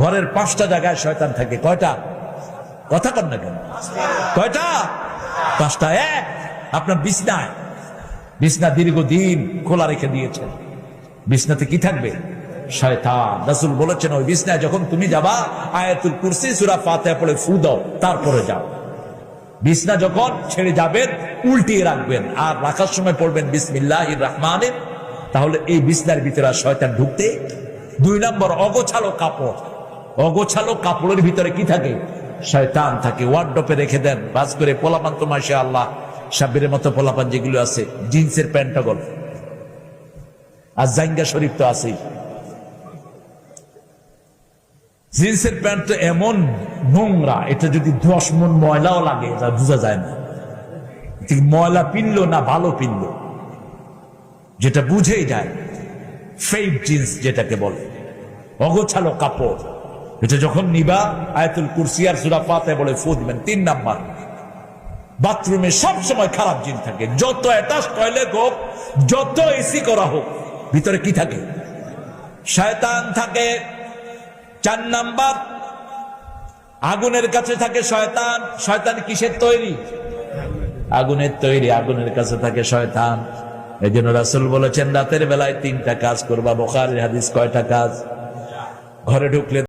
ঘরের 5টা জায়গায় শয়তান থাকে। কয়টা? কথা কন না কেন? কয়টা? 5টা। এক, আপনার বিছনায়। বিছনা দীর্ঘদিন খোলা রেখে দিয়েছেন, বিছনাতে কি থাকবে? শয়তান। রাসূল বলেছেন ওই বিছনায় যখন তুমি যাবা আয়াতুল কুরসি সূরা ফাতিহা পড়ে ফু দাও, তারপরে যাও। বিছনা যখন ছেড়ে যাবেন উল্টিয়ে রাখবেন, আর রাখার সময় পড়বেন বিসমিল্লাহির রহমানির। তাহলে এই বিছনার ভিতরে আর শয়তান ঢুকতে। 2 নম্বর, অগোছালো কাপড়। অগোছালো কাপড়ের ভিতরে কি থাকে? শয়তান থাকে। ওয়ার্ডরোবে রেখে দেন বাস করে। পোলাপান তো মাশাআল্লাহ সাব্বিরের মতো পোলাপান যেগুলো আছে, জিন্সের প্যান্টটা গল, আর জাইঙ্গা শরীফ তো আছেই। জিন্সের প্যান্ট তো এমন নোংরা, এটা যদি 10 মণ ময়লাও লাগে তা বোঝা যায় না ঠিক ময়লা পিনলো না ভালো পিনলো, যেটা বুঝেই যায়। ফেক জিন্স যেটাকে বলে, অগোছালো কাপড়। এটা যখন নিবা আয়াতুল কুরসি আর সূরা ফাতিহা বলে ফু দিবেন। 3 নাম্বার, বাথরুমে সব সময় খারাপ জিন থাকে। যত অ্যাটাচ টয়লেট হোক, যত এসি করা হোক, ভিতরে কি থাকে? শয়তান থাকে। 4 নাম্বার, আগুনের কাছে থাকে শয়তান। শয়তান কিসের তৈরি? আগুনের তৈরি। আগুনের কাছে থাকে শয়তান। এই জন্য রাসূল বলেছেন রাতের বেলায় 3টা কাজ করবা। বুখারীর হাদিস। কয়টা কাজ? ঘরে ঢুকলে